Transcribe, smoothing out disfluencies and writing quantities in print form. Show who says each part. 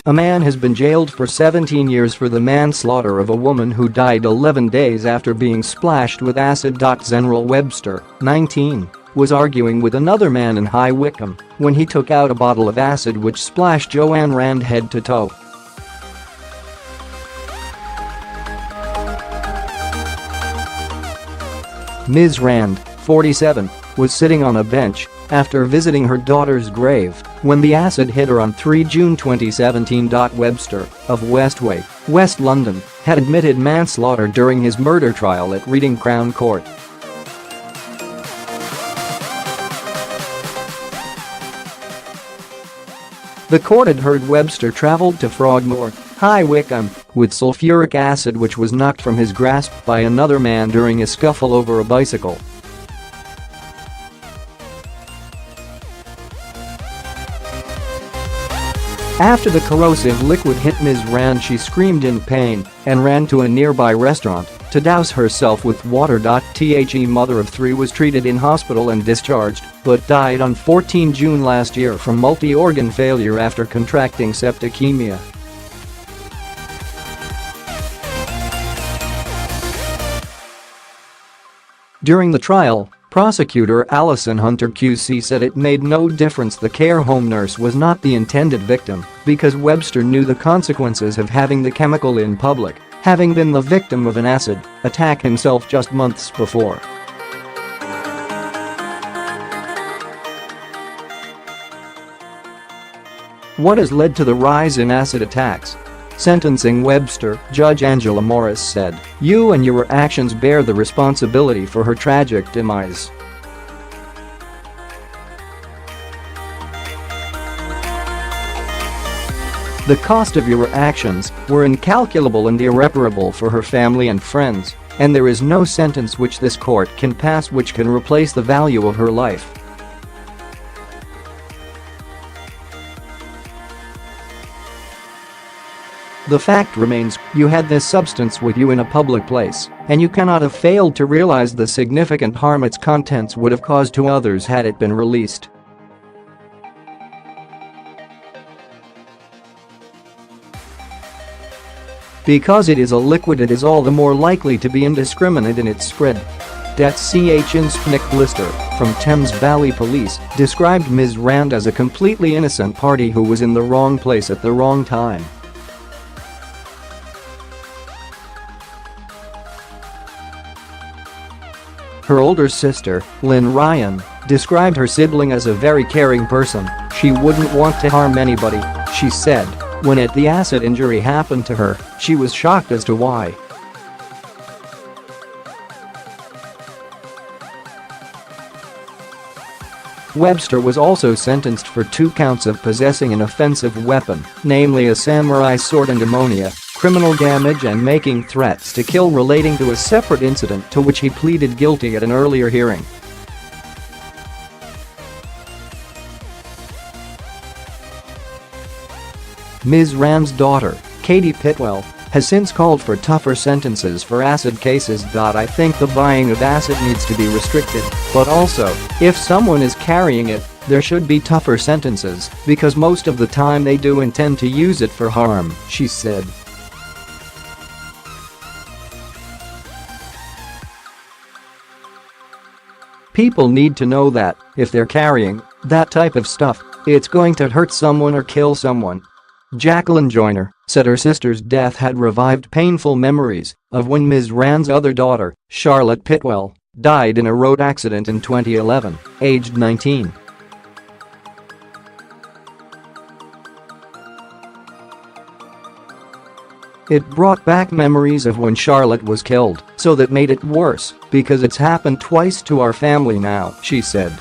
Speaker 1: A man has been jailed for 17 years for the manslaughter of a woman who died 11 days after being splashed with acid.Xeneral. Webster, 19, was arguing with another man in High Wycombe when he took out a bottle of acid which splashed Joanne Rand head to toe. Ms. Rand, 47, was sitting on a bench after visiting her daughter's grave when the acid hit her on 3 June 2017. Webster, of Westway, West London, had admitted manslaughter during his murder trial at Reading Crown Court. The court had heard Webster travelled to Frogmoor, High Wycombe, with sulphuric acid which was knocked from his grasp by another man during a scuffle over a bicycle. After the corrosive liquid hit Ms. Rand, she screamed in pain and ran to a nearby restaurant to douse herself with water.The mother of 3 was treated in hospital and discharged, but died on 14 June last year from multi-organ failure after contracting septicaemia. During the trial, prosecutor Alison Hunter QC said it made no difference the care home nurse was not the intended victim because Webster knew the consequences of having the chemical in public, having been the victim of an acid attack himself just months before. What has led to the rise in acid attacks? Sentencing Webster, Judge Angela Morris said, "You and your actions bear the responsibility for her tragic demise." The cost of your actions were incalculable and irreparable for her family and friends, and there is no sentence which this court can pass which can replace the value of her life. The fact remains, you had this substance with you in a public place, and you cannot have failed to realize the significant harm its contents would have caused to others had it been released. Because it is a liquid, it is all the more likely to be indiscriminate in its spread. That's Insp Glister, from Thames Valley Police, described Ms. Rand as a completely innocent party who was in the wrong place at the wrong time. Her older sister, Lynn Ryan, described her sibling as a very caring person. She wouldn't want to harm anybody, she said. When the acid injury happened to her, she was shocked as to why. Webster was also sentenced for 2 counts of possessing an offensive weapon, namely a samurai sword, and ammonia, criminal damage and making threats to kill relating to a separate incident to which he pleaded guilty at an earlier hearing. Ms. Rand's daughter, Katie Pitwell, has since called for tougher sentences for acid cases. "I think the buying of acid needs to be restricted, but also, if someone is carrying it, there should be tougher sentences because most of the time they do intend to use it for harm," she said. People need to know that, if they're carrying that type of stuff, it's going to hurt someone or kill someone. Jacqueline Joiner said her sister's death had revived painful memories of when Ms. Rand's other daughter, Charlotte Pitwell, died in a road accident in 2011, aged 19. It brought back memories of when Charlotte was killed, so that made it worse because it's happened twice to our family now, she said.